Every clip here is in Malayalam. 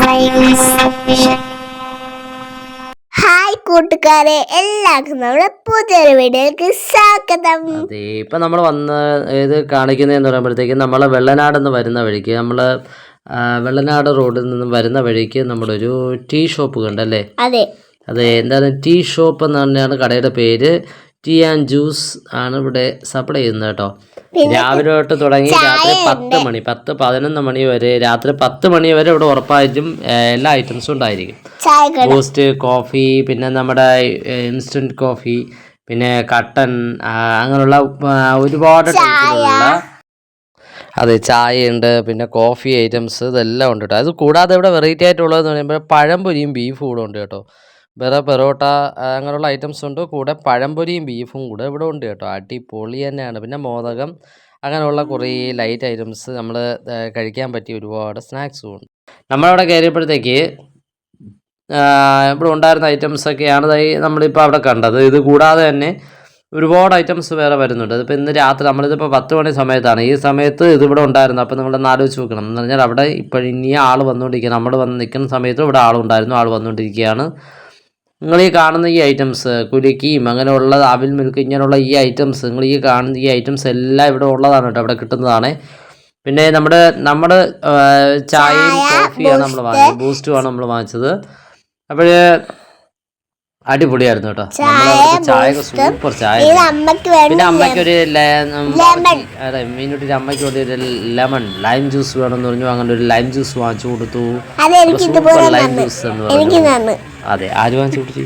ഹായ് കൂട്ടുകാരെ, എല്ലാവർക്കും നമ്മുടെ പുതിയൊരു വീഡിയോയിലേക്ക് സ്വാഗതം. അതെ, ഇപ്പം നമ്മൾ വന്ന് ഇത് കാണിക്കുന്നതെന്ന് പറയുമ്പോഴത്തേക്കും നമ്മൾ വെള്ളനാട് നിന്ന് വരുന്ന വഴിക്ക് വെള്ളനാട് റോഡിൽ നിന്ന് വരുന്ന വഴിക്ക് നമ്മളൊരു ടീ ഷോപ്പ് കണ്ടല്ലേ? അതെ, എന്താണ് ടീ ഷോപ്പ് എന്ന് തന്നെയാണ് കടയുടെ പേര്. ടീ ആൻഡ് ജ്യൂസ് ആണ് ഇവിടെ സപ്ലൈ ചെയ്യുന്നത് കേട്ടോ. രാവിലെ തൊട്ട് തുടങ്ങി രാത്രി 11 മണി വരെ, രാത്രി 10 മണി വരെ ഇവിടെ ഉറപ്പായിട്ടും എല്ലാ ഐറ്റംസും ഉണ്ടായിരിക്കും. ബൂസ്റ്റ്, കോഫി, പിന്നെ നമ്മുടെ ഇൻസ്റ്റൻറ്റ് കോഫി, പിന്നെ കട്ടൻ, അങ്ങനെയുള്ള ഒരുപാട് ടൈപ്പിലുള്ള ചായയുണ്ട്, പിന്നെ കോഫി ഐറ്റംസ് ഇതെല്ലാം ഉണ്ട് കേട്ടോ. അത് കൂടാതെ ഇവിടെ വെറൈറ്റി ആയിട്ടുള്ളതെന്ന് പറയുമ്പോൾ പഴംപൊരിയും ബീഫും കൂടെ ഉണ്ട് കേട്ടോ. വേറെ പെറോട്ട അങ്ങനെയുള്ള ഐറ്റംസ് ഉണ്ട്, കൂടെ പഴംപൊരിയും ബീഫും കൂടെ ഇവിടെ ഉണ്ട് കേട്ടോ. അടിപൊളി തന്നെയാണ്. പിന്നെ മോദകം അങ്ങനെയുള്ള കുറേ ലൈറ്റ് ഐറ്റംസ് നമ്മൾ കഴിക്കാൻ പറ്റിയ ഒരുപാട് സ്നാക്സും ഉണ്ട്. നമ്മളവിടെ കയറിയപ്പോഴത്തേക്ക് ഇവിടെ ഉണ്ടായിരുന്ന ഐറ്റംസൊക്കെയാണ് നമ്മളിപ്പോൾ അവിടെ കണ്ടത്. ഇത് കൂടാതെ തന്നെ ഒരുപാട് ഐറ്റംസ് വേറെ വരുന്നുണ്ട്. അതിപ്പോൾ ഇന്ന് രാത്രി നമ്മളിതിപ്പോൾ 10 മണി സമയത്താണ്, ഈ സമയത്ത് ഇതിവിടെ ഉണ്ടായിരുന്നു. അപ്പോൾ നിങ്ങളൊന്ന് ആലോചിച്ച് നോക്കണം എന്ന് പറഞ്ഞാൽ അവിടെ ഇപ്പോൾ ഇനി ആൾ വന്നുകൊണ്ടിരിക്കുകയാണ്. നമ്മൾ വന്ന് നിൽക്കുന്ന സമയത്ത് ഇവിടെ ആളുണ്ടായിരുന്നു, ആൾ വന്നുകൊണ്ടിരിക്കുകയാണ്. നിങ്ങൾ ഈ കാണുന്ന ഈ ഐറ്റംസ്, കുലുക്കിയും അങ്ങനെയുള്ള അവിൽ മിൽക്ക് ഇങ്ങനെയുള്ള ഈ ഐറ്റംസ്, നിങ്ങൾ ഈ കാണുന്ന ഈ ഐറ്റംസ് എല്ലാം ഇവിടെ ഉള്ളതാണ് കേട്ടോ, ഇവിടെ കിട്ടുന്നതാണ്. പിന്നെ നമ്മുടെ ചായയും കോഫിയാണ് നമ്മൾ വാങ്ങിച്ചത്, ബൂസ്റ്റുമാണ് നമ്മൾ വാങ്ങിച്ചത്. അപ്പോൾ അടിപൊളിയായിരുന്നു കേട്ടോ. ചായ സൂപ്പർ ചായ. പിന്നെ അമ്മയ്ക്കൊരു മീനുട്ടിൻ്റെ അമ്മയ്ക്ക് വേണ്ടി ഒരു ലൈം ജ്യൂസ് വേണമെന്ന് പറഞ്ഞു. അങ്ങനെ ഒരു ലൈം ജ്യൂസ് വാങ്ങിച്ചു കൊടുത്തു. സൂപ്പർ ലൈം ജ്യൂസ് എന്ന് പറഞ്ഞു. അതെ, ആര് വാങ്ങിച്ചു കുടിച്ചു?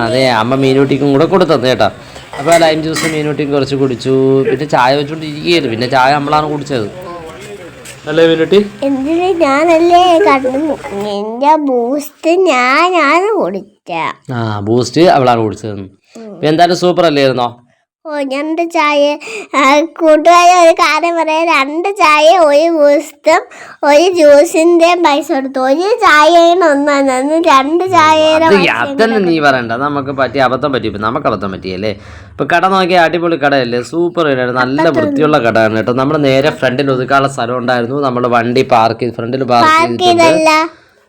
അതെ, അമ്മ മീനൂട്ടിക്കും കൂടെ കൊടുത്തത് കേട്ടോ. അപ്പോൾ ലൈം ജ്യൂസ് മീനൂട്ടിക്കും കുറച്ച് കുടിച്ചു. പിന്നെ ചായ വെച്ചോണ്ടിരിക്കുകയായിരുന്നു. പിന്നെ ചായ നമ്മളാണ് കുടിച്ചത് അല്ലേ മീനൂട്ടി? ഞാനല്ലേ എന്റെ ബൂസ്റ്റ് ഞാനാണ് കുടിച്ച. ബൂസ്റ്റ് അവളാണ് കുടിച്ചത്. എന്തായാലും സൂപ്പർ അല്ലായിരുന്നോ? 2 ചായ. കൂട്ടുകാരെ ഒരു കാര്യം പറയാം, 2 ചായ, 1 ബൂസ്റ്റും 1 ജ്യൂസിന്റെയും പൈസ കൊടുത്തു. 1 ചായയാണ് 1, 2 ചായയുടെ അതന്നെ നീ പറയണ്ട. നമുക്ക് പറ്റിയ അബദ്ധം പറ്റി, നമുക്ക് അബദ്ധം പറ്റിയല്ലേ. ഇപ്പൊ കട നോക്കിയാൽ അടിപൊളി കടയല്ലേ, സൂപ്പർ കടയാണ്, നല്ല വൃത്തിയുള്ള കടയാണ് കേട്ടോ. നമ്മൾ നേരെ ഫ്രണ്ടിൽ ഒതുക്കാനുള്ള സ്ഥലം ഉണ്ടായിരുന്നു. നമ്മൾ വണ്ടി ഫ്രണ്ടിൽ പാർക്ക് ചെയ്തിട്ടുണ്ട്.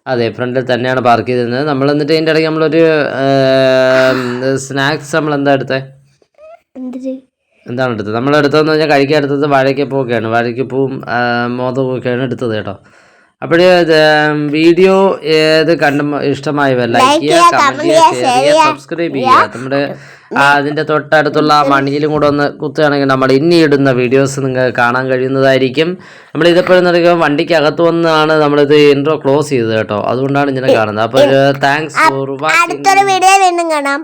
അതെ, ഫ്രണ്ടിൽ തന്നെയാണ് പാർക്ക് ചെയ്തിരുന്നത്. നമ്മൾ എന്നിട്ട് അതിൻ്റെ ഇടയ്ക്ക് നമ്മളൊരു സ്നാക്സ് നമ്മൾ എന്താണ് എടുത്തത്? നമ്മളെടുത്തതെന്ന് പറഞ്ഞാൽ കഴിക്കാൻ എടുത്തത് വാഴയ്ക്കപ്പൂവൊക്കെയാണ്. വാഴയ്ക്കപ്പൂവും മോദകമൊക്കെയാണ് എടുത്തത് കേട്ടോ. അപ്പോഴേ വീഡിയോ ഇഷ്ടമായവ ലൈക്ക് ചെയ്യുക, കമൻറ്റ് ചെയ്യുക, ഷെയർ ചെയ്യുക, സബ്സ്ക്രൈബ് ചെയ്യുക. നമ്മുടെ അതിൻ്റെ തൊട്ടടുത്തുള്ള മണിയിലും കൂടെ ഒന്ന് കുത്തുകയാണെങ്കിൽ നമ്മൾ ഇനി ഇടുന്ന വീഡിയോസ് നിങ്ങൾക്ക് കാണാൻ കഴിയുന്നതായിരിക്കും. നമ്മളിതെപ്പോഴും നടക്കുമ്പോൾ വണ്ടിക്ക് അകത്ത് വന്നാണ് നമ്മളിത് ഇൻട്രോ ക്ലോസ് ചെയ്തത് കേട്ടോ, അതുകൊണ്ടാണ് ഇങ്ങനെ കാണുന്നത്. അപ്പോൾ താങ്ക്സ് ഫോർ വാച്ചിങ്. അടുത്തൊരു വീഡിയോ വീണ്ടും കാണാം.